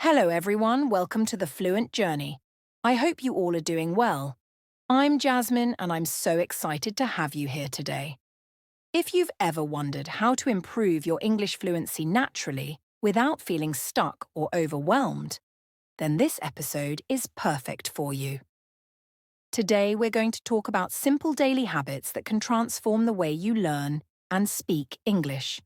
Hello everyone, welcome to the Fluent Journey. I hope you all are doing well. I'm Jasmine and I'm so excited to have you here today. If you've ever wondered how to improve your English fluency naturally without feeling stuck or overwhelmed, then this episode is perfect for you. Today we're going to talk about simple daily habits that can transform the way you learn and speak English.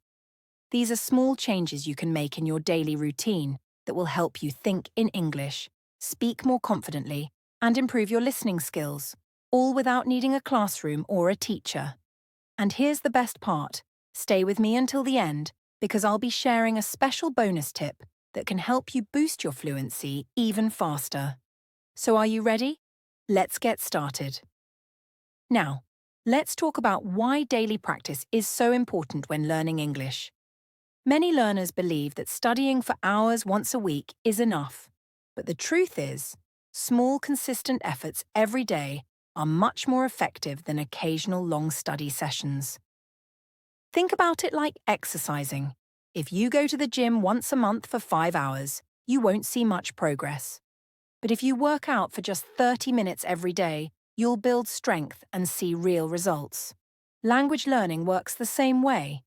These are small changes you can make in your daily routine that will help you think in English, speak more confidently, and improve your listening skills, all without needing a classroom or a teacher. And here's the best part. Stay with me until the end, because I'll be sharing a special bonus tip that can help you boost your fluency even faster. So are you ready? Let's get started. Now, let's talk about why daily practice is so important when learning English. Many learners believe that studying for hours once a week is enough. But the truth is, small, consistent efforts every day are much more effective than occasional long study sessions. Think about it like exercising. If you go to the gym once a month for 5 hours, you won't see much progress. But if you work out for just 30 minutes every day, you'll build strength and see real results. Language learning works the same way.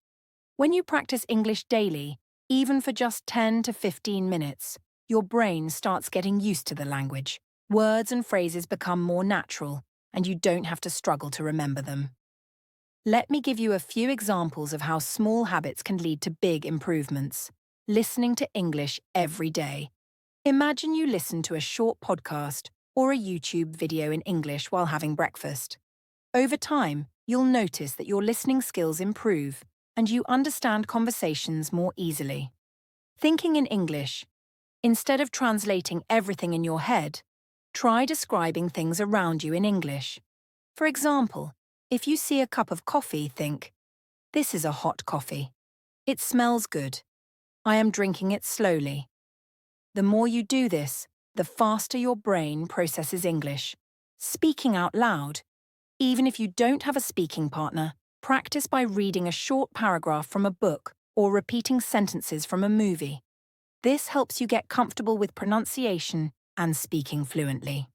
When you practice English daily, even for just 10 to 15 minutes, your brain starts getting used to the language. Words and phrases become more natural, and you don't have to struggle to remember them. Let me give you a few examples of how small habits can lead to big improvements. Listening to English every day. Imagine you listen to a short podcast or a YouTube video in English while having breakfast. Over time, you'll notice that your listening skills improve and you understand conversations more easily. Thinking in English. Instead of translating everything in your head, try describing things around you in English. For example, if you see a cup of coffee, think, "This is a hot coffee. It smells good. I am drinking it slowly." The more you do this, the faster your brain processes English. Speaking out loud. Even if you don't have a speaking partner, practice by reading a short paragraph from a book or repeating sentences from a movie. This helps you get comfortable with pronunciation and speaking fluently.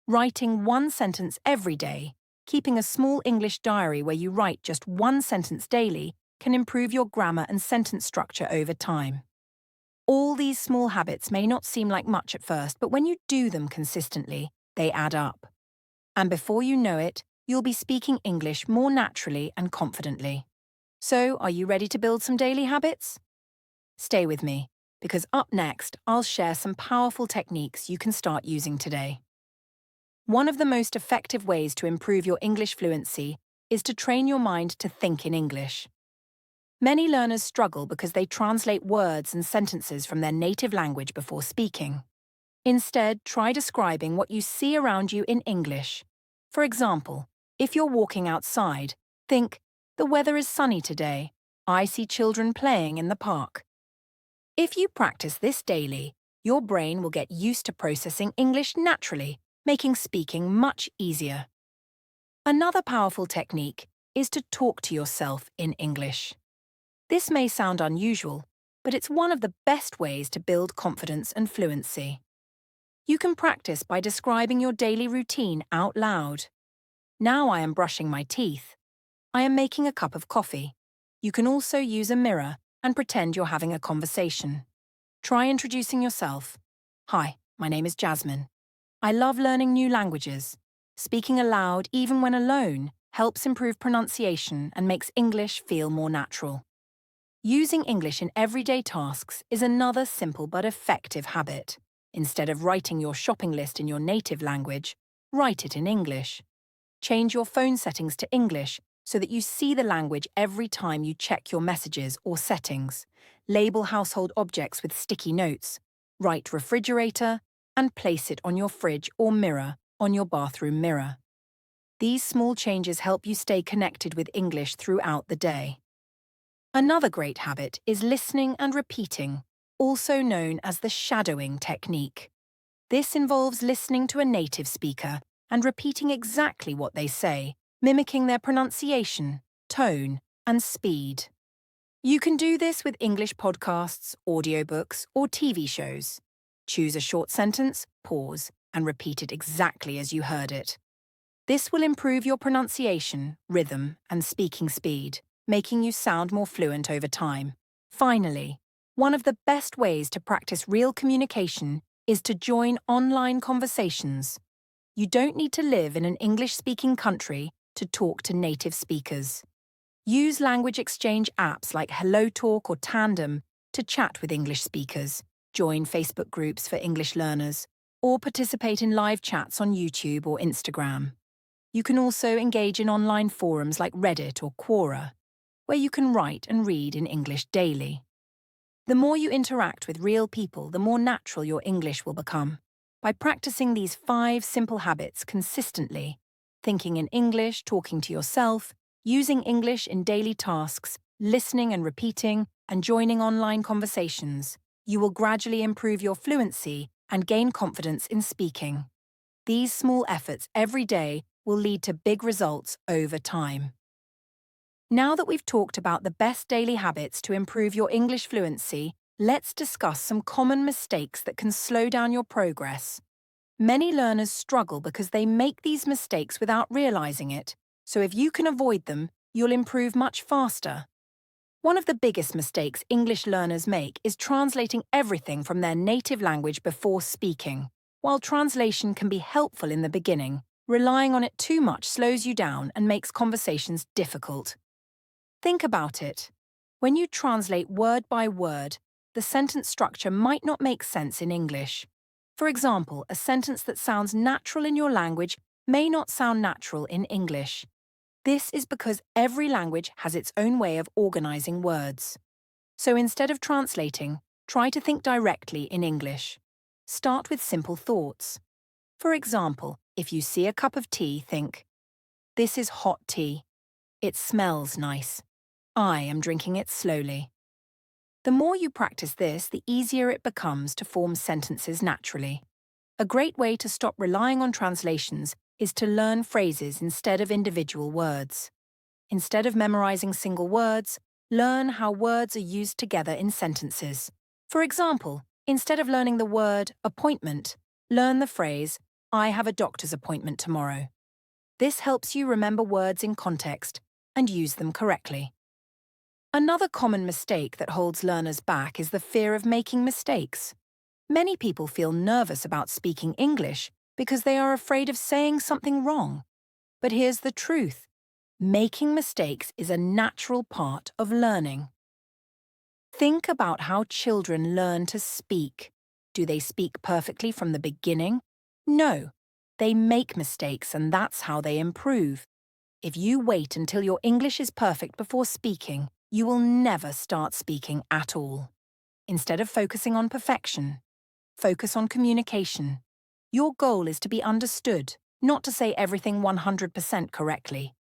Writing one sentence every day, keeping a small English diary where you write just one sentence daily, can improve your grammar and sentence structure over time. All these small habits may not seem like much at first, but when you do them consistently, they add up. And before you know it, you'll be speaking English more naturally and confidently. So, are you ready to build some daily habits? Stay with me, because up next, I'll share some powerful techniques you can start using today. One of the most effective ways to improve your English fluency is to train your mind to think in English. Many learners struggle because they translate words and sentences from their native language before speaking. Instead, try describing what you see around you in English. For example, if you're walking outside, think, "The weather is sunny today. I see children playing in the park." If you practice this daily, your brain will get used to processing English naturally, making speaking much easier. Another powerful technique is to talk to yourself in English. This may sound unusual, but it's one of the best ways to build confidence and fluency. You can practice by describing your daily routine out loud. "Now I am brushing my teeth. I am making a cup of coffee." You can also use a mirror and pretend you're having a conversation. Try introducing yourself. "Hi, my name is Jasmine. I love learning new languages." Speaking aloud, even when alone, helps improve pronunciation and makes English feel more natural. Using English in everyday tasks is another simple but effective habit. Instead of writing your shopping list in your native language, write it in English. Change your phone settings to English so that you see the language every time you check your messages or settings. Label household objects with sticky notes. Write refrigerator and place it on your fridge or mirror on your bathroom mirror. These small changes help you stay connected with English throughout the day. Another great habit is listening and repeating, also known as the shadowing technique. This involves listening to a native speaker and repeating exactly what they say, mimicking their pronunciation, tone, and speed. You can do this with English podcasts, audiobooks, or TV shows. Choose a short sentence, pause, and repeat it exactly as you heard it. This will improve your pronunciation, rhythm, and speaking speed, making you sound more fluent over time. Finally, one of the best ways to practice real communication is to join online conversations. You don't need to live in an English-speaking country to talk to native speakers. Use language exchange apps like HelloTalk or Tandem to chat with English speakers, join Facebook groups for English learners, or participate in live chats on YouTube or Instagram. You can also engage in online forums like Reddit or Quora, where you can write and read in English daily. The more you interact with real people, the more natural your English will become. By practicing these 5 simple habits consistently, thinking in English, talking to yourself, using English in daily tasks, listening and repeating, and joining online conversations, you will gradually improve your fluency and gain confidence in speaking. These small efforts every day will lead to big results over time. Now that we've talked about the best daily habits to improve your English fluency, let's discuss some common mistakes that can slow down your progress. Many learners struggle because they make these mistakes without realizing it, so if you can avoid them, you'll improve much faster. One of the biggest mistakes English learners make is translating everything from their native language before speaking. While translation can be helpful in the beginning, relying on it too much slows you down and makes conversations difficult. Think about it. When you translate word by word, the sentence structure might not make sense in English. For example, a sentence that sounds natural in your language may not sound natural in English. This is because every language has its own way of organizing words. So instead of translating, try to think directly in English. Start with simple thoughts. For example, if you see a cup of tea, think, "This is hot tea. It smells nice. I am drinking it slowly." The more you practice this, the easier it becomes to form sentences naturally. A great way to stop relying on translations is to learn phrases instead of individual words. Instead of memorizing single words, learn how words are used together in sentences. For example, instead of learning the word appointment, learn the phrase, "I have a doctor's appointment tomorrow." This helps you remember words in context and use them correctly. Another common mistake that holds learners back is the fear of making mistakes. Many people feel nervous about speaking English because they are afraid of saying something wrong. But here's the truth. Making mistakes is a natural part of learning. Think about how children learn to speak. Do they speak perfectly from the beginning? No. They make mistakes, and that's how they improve. If you wait until your English is perfect before speaking, you will never start speaking at all. Instead of focusing on perfection, focus on communication. Your goal is to be understood, not to say everything 100% correctly.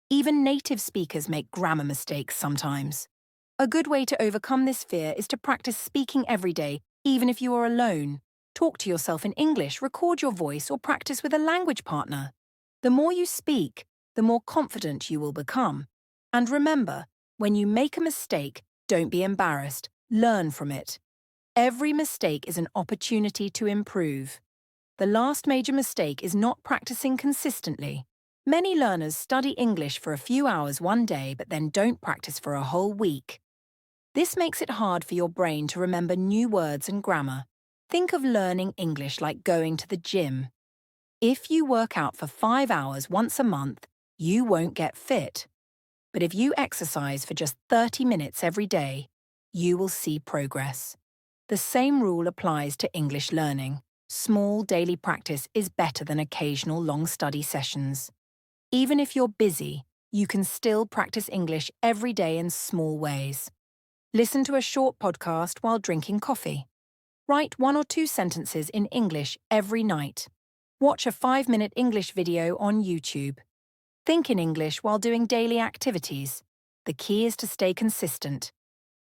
Even native speakers make grammar mistakes sometimes. A good way to overcome this fear is to practice speaking every day, even if you are alone. Talk to yourself in English, record your voice, or practice with a language partner. The more you speak, the more confident you will become. And remember, when you make a mistake, don't be embarrassed. Learn from it. Every mistake is an opportunity to improve. The last major mistake is not practicing consistently. Many learners study English for a few hours one day but then don't practice for a whole week. This makes it hard for your brain to remember new words and grammar. Think of learning English like going to the gym. If you work out for 5 hours once a month, you won't get fit. But if you exercise for just 30 minutes every day, you will see progress. The same rule applies to English learning. Small daily practice is better than occasional long study sessions. Even if you're busy, you can still practice English every day in small ways. Listen to a short podcast while drinking coffee. Write 1 or 2 sentences in English every night. Watch a 5-minute English video on YouTube. Think in English while doing daily activities. The key is to stay consistent.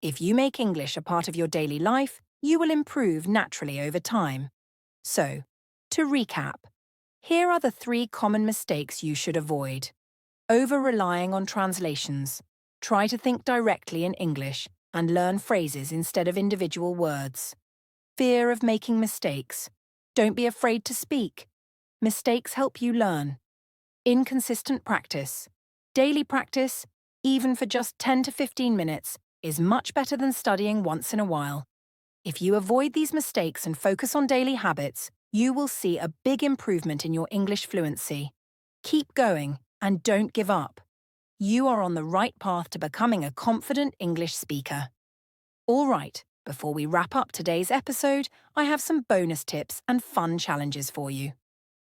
If you make English a part of your daily life, you will improve naturally over time. So, to recap, here are the 3 common mistakes you should avoid. Over-relying on translations. Try to think directly in English and learn phrases instead of individual words. Fear of making mistakes. Don't be afraid to speak. Mistakes help you learn. Inconsistent practice. Daily practice, even for just 10 to 15 minutes, is much better than studying once in a while. If you avoid these mistakes and focus on daily habits, you will see a big improvement in your English fluency. Keep going and don't give up. You are on the right path to becoming a confident English speaker. All right, before we wrap up today's episode, I have some bonus tips and fun challenges for you.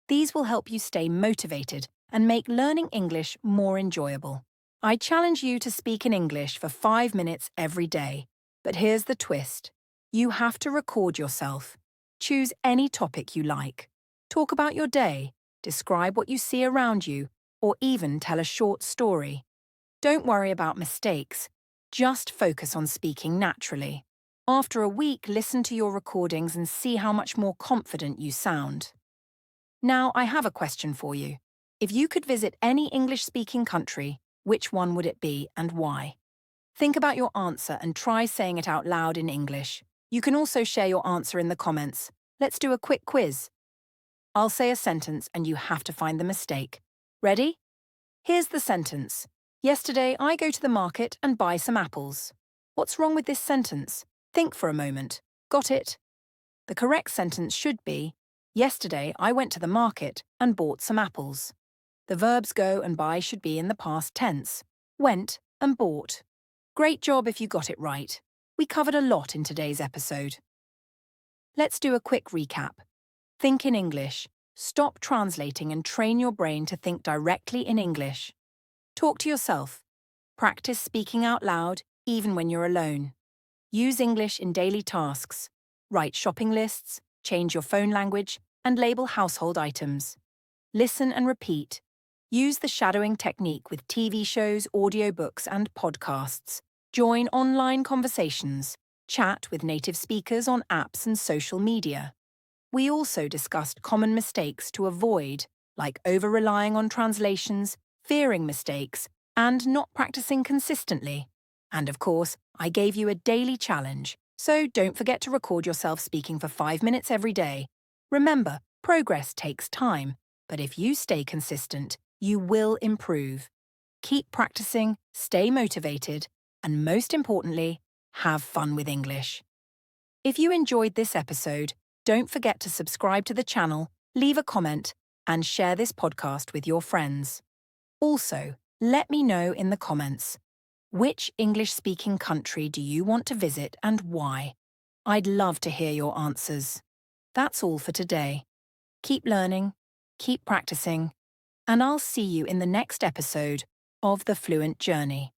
These will help you stay motivated and make learning English more enjoyable. I challenge you to speak in English for 5 minutes every day. But here's the twist. You have to record yourself. Choose any topic you like. Talk about your day, describe what you see around you, or even tell a short story. Don't worry about mistakes. Just focus on speaking naturally. After a week, listen to your recordings and see how much more confident you sound. Now, I have a question for you. If you could visit any English-speaking country, which one would it be and why? Think about your answer and try saying it out loud in English. You can also share your answer in the comments. Let's do a quick quiz. I'll say a sentence and you have to find the mistake. Ready? Here's the sentence. Yesterday, I go to the market and buy some apples. What's wrong with this sentence? Think for a moment. Got it? The correct sentence should be, yesterday, I went to the market and bought some apples. The verbs go and buy should be in the past tense. Went and bought. Great job if you got it right. We covered a lot in today's episode. Let's do a quick recap. Think in English. Stop translating and train your brain to think directly in English. Talk to yourself. Practice speaking out loud, even when you're alone. Use English in daily tasks. Write shopping lists, change your phone language, and label household items. Listen and repeat. Use the shadowing technique with TV shows, audiobooks, and podcasts. Join online conversations. Chat with native speakers on apps and social media. We also discussed common mistakes to avoid, like over-relying on translations, fearing mistakes, and not practicing consistently. And of course, I gave you a daily challenge, so don't forget to record yourself speaking for 5 minutes every day. Remember, progress takes time, but if you stay consistent, you will improve. Keep practicing, stay motivated, and most importantly, have fun with English. If you enjoyed this episode, don't forget to subscribe to the channel, leave a comment, and share this podcast with your friends. Also, let me know in the comments, which English-speaking country do you want to visit and why? I'd love to hear your answers. That's all for today. Keep learning, keep practicing, and I'll see you in the next episode of The Fluent Journey.